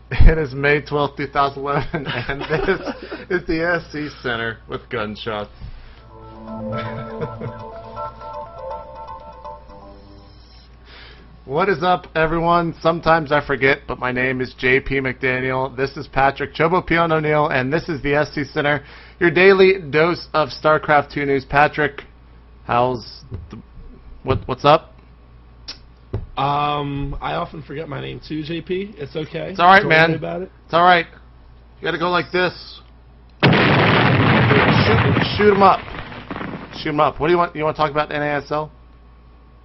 It is May 12th, 2011, and this is the SC Center with gunshots. What is up, everyone? Sometimes I forget, but my name is JP McDaniel. This is Patrick Chobopion O'Neill, and this is the SC Center, your daily dose of Starcraft 2 news. Patrick, what's up? I often forget my name too, JP. It's okay. It's all right, Don't man. worry about it. It's all right. You gotta go like this. Shoot him up. Shoot him up. What do you want? You want to talk about NASL?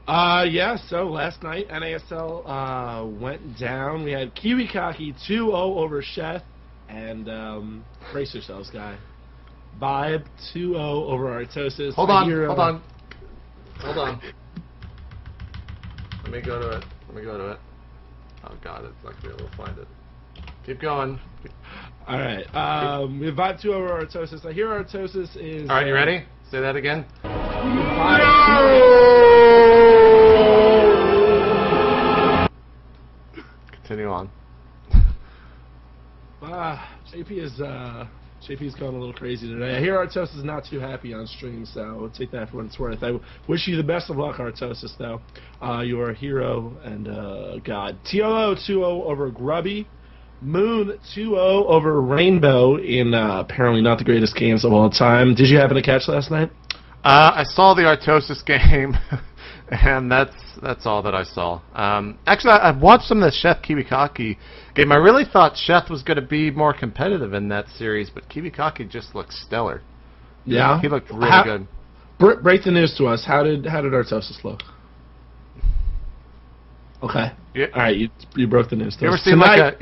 Yeah. So last night NASL went down. We had KOTH 2-0 over Chef, and brace yourselves, guy. Vibe 2-0 over Artosis. Hold on. Let me go to it. Oh God, it's not gonna be able to find it. Keep going. All right. We have Vibe 2 over Artosis. I hear Artosis is. All right, you ready? Say that again. Continue on. JP's going a little crazy today. I hear Artosis is not too happy on stream, so we'll take that for what it's worth. I wish you the best of luck, Artosis, though. You are a hero and god. TLO 2-0 over Grubby. Moon 2-0 over Rainbow in apparently not the greatest games of all time. Did you happen to catch last night? I saw the Artosis game, and that's all that I saw. Actually, I watched some of the Chef KOTH game. I really thought Chef was going to be more competitive in that series, but KOTH just looked stellar. Yeah, he looked really good. Break the news to us. How did Artosis look? Okay. Yeah. All right, you broke the news to us. You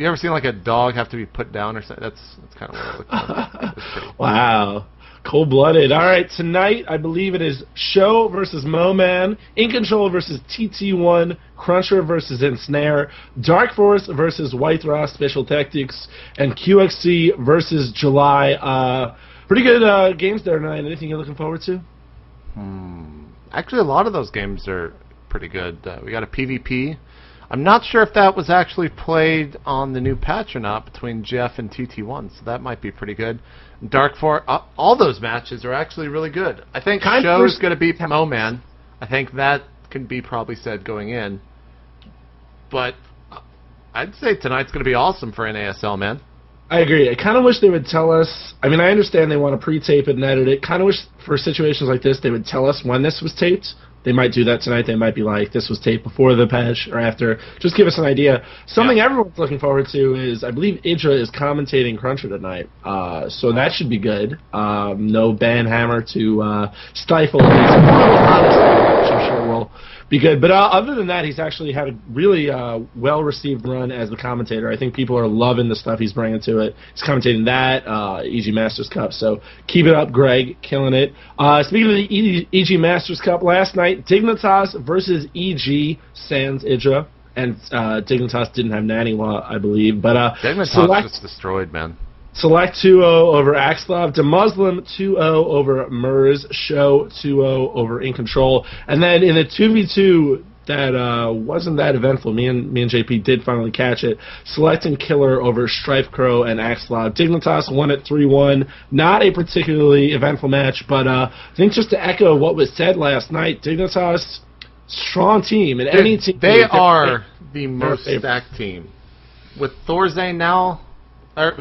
ever seen like a dog have to be put down or something? That's kind of what it looked like. Wow. Cold-blooded. All right, tonight I believe it is Show versus Moman, In Control versus TT1, Cruncher versus Ensnare, Dark Force versus White Raw Special Tactics, and QXC versus July. Pretty good games there tonight. Anything you're looking forward to? Actually, a lot of those games are pretty good. We got a PvP. I'm not sure if that was actually played on the new patch or not between Jeff and TT1, so that might be pretty good. Dark Force, all those matches are actually really good. I think Show's going to beat Moman. I think that can be probably said going in. But I'd say tonight's going to be awesome for NASL, man. I agree. I kind of wish they would tell us. I mean, I understand they want to pre-tape it and edit it. Kind of wish for situations like this they would tell us when this was taped. They might do that tonight. They might be like, this was taped before the patch or after. Just give us an idea. Something everyone's looking forward to is, I believe Idra is commentating Cruncher tonight. So that should be good. No banhammer to stifle his which I'm sure will be good. But other than that, he's actually had a really well-received run as the commentator. I think people are loving the stuff he's bringing to it. He's commentating that, EG Masters Cup. So keep it up, Greg. Killing it. Speaking of the EG Masters Cup, last night, Dignitas versus EG sans Idra. And Dignitas didn't have Naniwa, I believe. But Dignitas just destroyed, man. Select 2-0 over Axlov, DeMuslim 2-0 over Mers, Show 2-0 over In Control, and then in the 2v2 that wasn't that eventful. Me and JP did finally catch it. Select and Killer over Strife Crow and Axlov. Dignitas won at 3-1. Not a particularly eventful match, but I think just to echo what was said last night, Dignitas strong team, and any team they are the most stacked team with Thorzane now. Or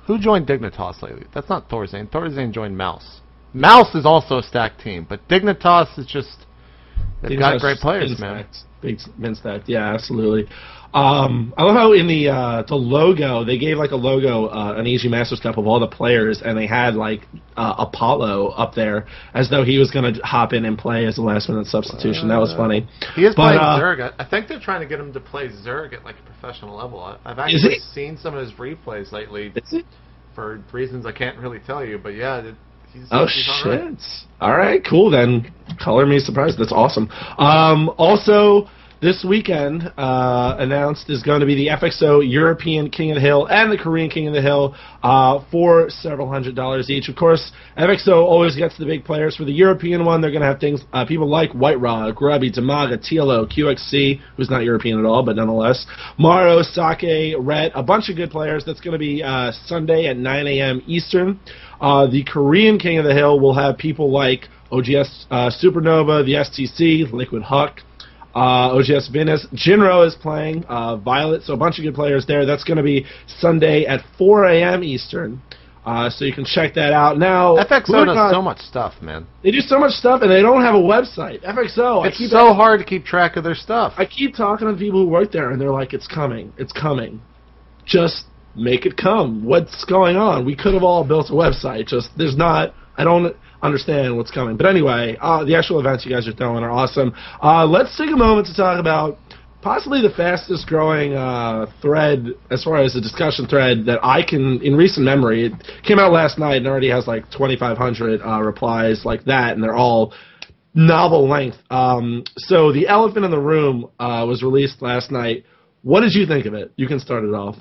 who joined Dignitas lately? That's not Thorzane. Thorzane joined Mouse. Mouse is also a stacked team, but Dignitas is just... They've got great players, man. Been stacked, yeah, absolutely. I love how in the logo, they gave like a logo, an EG Masters Cup of all the players, and they had like Apollo up there as though he was going to hop in and play as a last-minute substitution. That was funny. He is playing Zerg. I think they're trying to get him to play Zerg at like a professional level. I've actually seen some of his replays lately for reasons I can't really tell you, but yeah, he's shit. Right. All right, cool then. Color me surprised. That's awesome. Also, this weekend announced is going to be the FXO European King of the Hill and the Korean King of the Hill for several $100s each. Of course, FXO always gets the big players. For the European one, they're going to have things people like White Raw, Grubby, Damaga, TLO, QXC, who's not European at all, but nonetheless, Maro, Sake, Red, a bunch of good players. That's going to be Sunday at 9 a.m. Eastern. The Korean King of the Hill will have people like OGS Supernova, the STC, Liquid Huck, OGS Venus. Jinro is playing, Violet, so a bunch of good players there. That's going to be Sunday at 4 a.m. Eastern, so you can check that out. Now, FXO does so much stuff, man. They do so much stuff, and they don't have a website. FXO, it's so hard to keep track of their stuff. I keep talking to people who work there, and they're like, it's coming, it's coming. Just make it come. What's going on? We could have all built a website. Just, there's not, I don't understand what's coming. But anyway, the actual events you guys are throwing are awesome. Let's take a moment to talk about possibly the fastest growing thread as far as the discussion thread that I can, in recent memory. It came out last night and already has like 2,500 replies like that, and they're all novel length. So The Elephant in the Room was released last night. What did you think of it? You can start it off.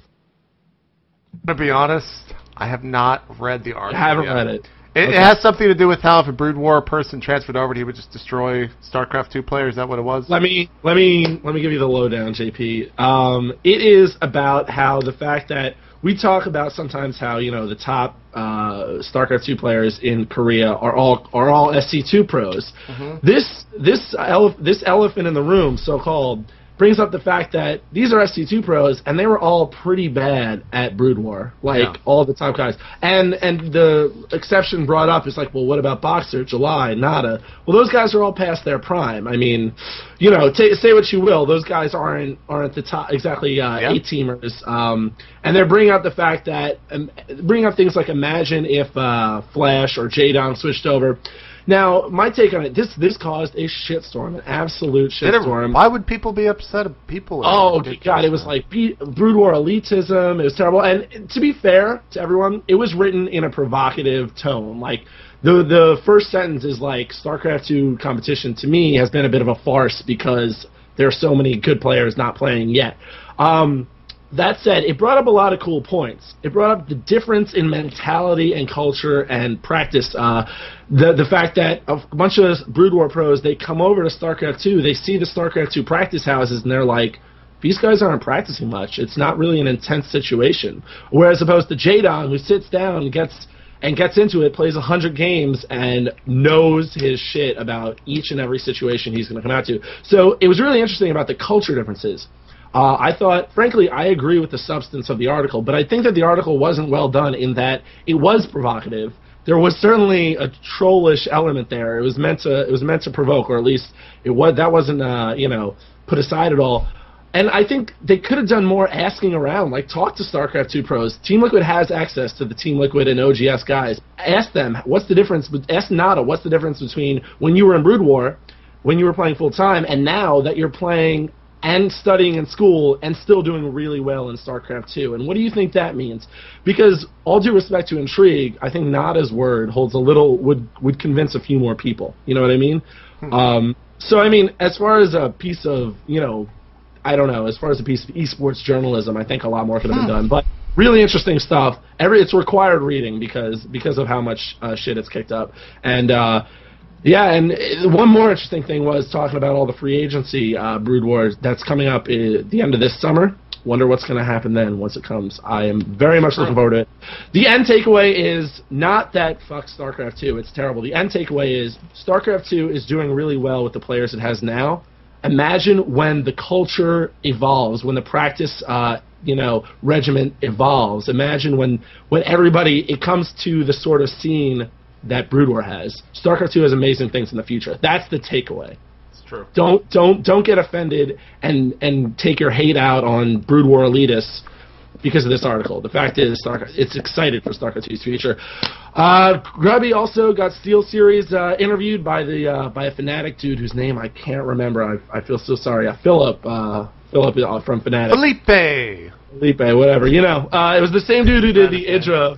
To be honest, I have not read the article. I haven't yet. read it. It has something to do with how if a Brood War person transferred over, he would just destroy StarCraft 2 players. Is that what it was? Let me give you the lowdown, JP. It is about how the fact that we talk about sometimes how, you know, the top StarCraft 2 players in Korea are all SC2 pros. Mm-hmm. This elephant in the room, so-called, brings up the fact that these are SC2 pros, and they were all pretty bad at Brood War, like all the top guys. And the exception brought up is like, well, what about Boxer, July, Nada? Well, those guys are all past their prime. I mean, you know, say what you will, those guys aren't the top exactly A-teamers. And they're bringing up the fact that bringing up things like imagine if Flash or Jaedong switched over. Now, my take on it, this caused a shitstorm, an absolute shitstorm. Why would people be upset at people? Oh, God, it was like Brood War elitism. It was terrible. And to be fair to everyone, it was written in a provocative tone. Like, the first sentence is like, StarCraft 2 competition, to me, has been a bit of a farce because there are so many good players not playing yet. That said, it brought up a lot of cool points. It brought up the difference in mentality and culture and practice. The fact that a bunch of Brood War pros, they come over to StarCraft 2, they see the StarCraft 2 practice houses, and they're like, these guys aren't practicing much. It's not really an intense situation. Whereas opposed to Jaedong, who sits down and gets into it, plays 100 games, and knows his shit about each and every situation he's going to come out to. So it was really interesting about the culture differences. I thought, frankly, I agree with the substance of the article, but I think that the article wasn't well done in that it was provocative. There was certainly a trollish element there. It was meant to provoke, or at least that wasn't put aside at all. And I think they could have done more asking around, like talk to StarCraft 2 pros. Team Liquid has access to the Team Liquid and OGS guys. Ask them, what's the difference? Ask Nada, what's the difference between when you were in Brood War, when you were playing full time, and now that you're playing and studying in school and still doing really well in StarCraft 2. And what do you think that means? Because, all due respect to Intrigue, I think Nada's word holds a little, would convince a few more people. You know what I mean? So, I mean, as far as a piece of, I don't know, as far as a piece of esports journalism, I think a lot more could have been done. But really interesting stuff. It's required reading because of how much shit it's kicked up. And, yeah, and one more interesting thing was talking about all the free agency Brood Wars that's coming up at the end of this summer. Wonder what's going to happen then once it comes. I am very much looking forward to it. The end takeaway is not that fuck StarCraft 2. It's terrible. The end takeaway is StarCraft 2 is doing really well with the players it has now. Imagine when the culture evolves, when the practice regiment evolves. Imagine when everybody, it comes to the sort of scene that Brood War has. StarCraft 2 has amazing things in the future. That's the takeaway. It's true. Don't get offended and take your hate out on Brood War elitists because of this article. The fact is, it's excited for StarCraft 2's future. Grubby also got SteelSeries interviewed by a Fnatic dude whose name I can't remember. I feel so sorry. Philip from Fnatic. Felipe, whatever. It was the same dude who did the Idra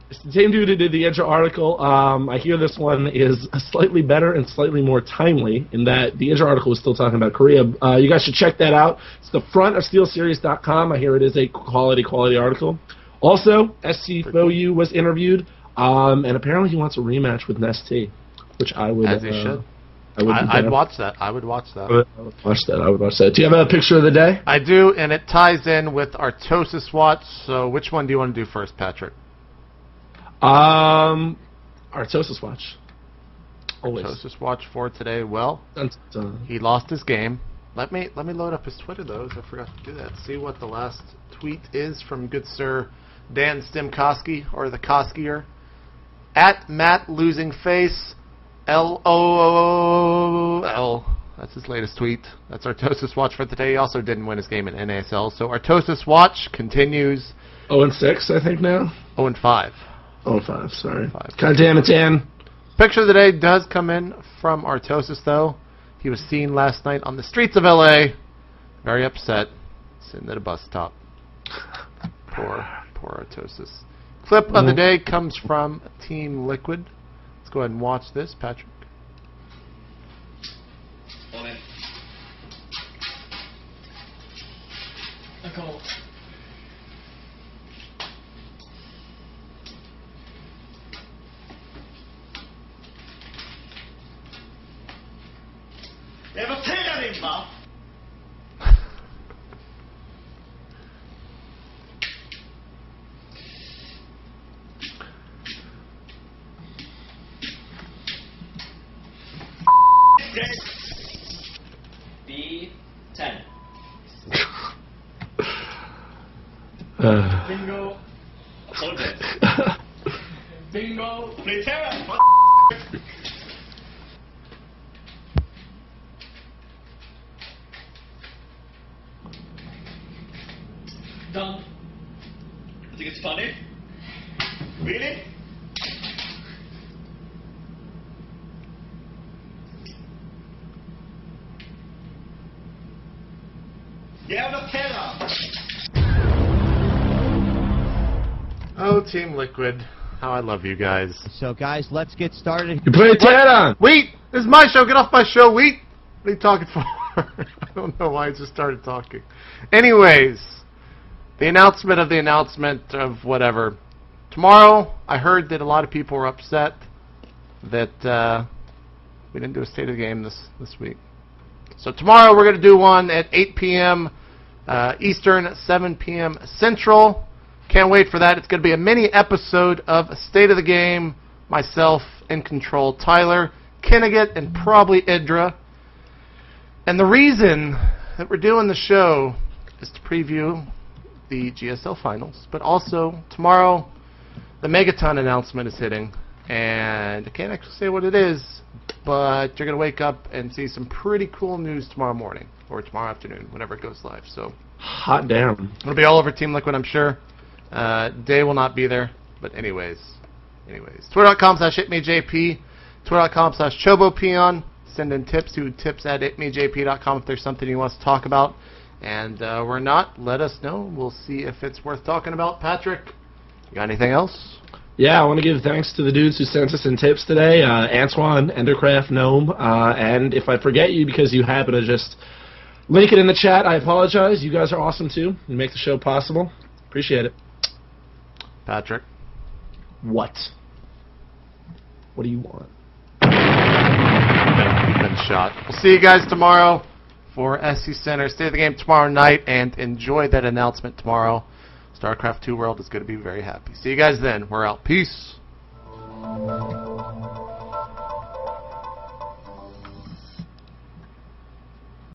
It's the same dude who did the Edge article. I hear this one is slightly better and slightly more timely in that the Edge article was still talking about Korea. You guys should check that out. It's the front of SteelSeries.com. I hear it is a quality article. Also, scfou was interviewed, and apparently he wants a rematch with Nesty, which I would. As he should. I'd watch that. I would watch that. I would watch that. Do you have a picture of the day? I do, and it ties in with Artosis watch. So which one do you want to do first, Patrick? Artosis watch. Always. Artosis watch for today. Well, he lost his game. Let me load up his Twitter though. I forgot to do that. See what the last tweet is from good sir Dan Stimkoski, or the Koskier. At Matt Losing Face LOL. That's his latest tweet. That's Artosis watch for today. He also didn't win his game in NASL. So Artosis watch continues. 0-6, I think now. 0-5. 0-5. Sorry. 5. God damn it, Dan. Picture of the day does come in from Artosis though. He was seen last night on the streets of LA, very upset, sitting at a bus stop. Poor Artosis. Clip of the day comes from Team Liquid. Let's go ahead and watch this, Patrick. On in. A goal. Debattera din va! B10. Bingo. Hold it. Bingo. Prepare. Done. You think it's funny? Really? Jävla terra! Oh, Team Liquid. How I love you guys. So, guys, let's get started. You play Terra! Wait! This is my show. Get off my show. Wait! What are you talking for? I don't know why I just started talking. Anyways, the announcement of whatever. Tomorrow, I heard that a lot of people were upset that we didn't do a state of the game this week. So tomorrow we're going to do one at 8 p.m. Eastern, 7 p.m. Central. Can't wait for that. It's going to be a mini episode of State of the Game. Myself, in control, Tyler, Kennegat, and probably Idra. And the reason that we're doing the show is to preview the GSL finals. But also, tomorrow, the Megaton announcement is hitting. And I can't actually say what it is, but you're going to wake up and see some pretty cool news tomorrow morning. Or tomorrow afternoon, whenever it goes live. So, hot damn. It'll be all over Team Liquid, I'm sure. Day will not be there. But anyways. Twitter.com/itmeJP. Twitter.com/ChoboPeon. Send in tips to tips@itmeJP.com if there's something you want us to talk about. And we're not, let us know. We'll see if it's worth talking about. Patrick, you got anything else? Yeah, I want to give thanks to the dudes who sent us in tips today. Antoine, Endercraft, Noam. And if I forget you because you happen to just link it in the chat, I apologize. You guys are awesome too. You make the show possible. Appreciate it. Patrick. What? What do you want? You've been shot. We'll see you guys tomorrow for SC Center. Stay at the game tomorrow night and enjoy that announcement tomorrow. Starcraft 2 World is going to be very happy. See you guys then. We're out. Peace.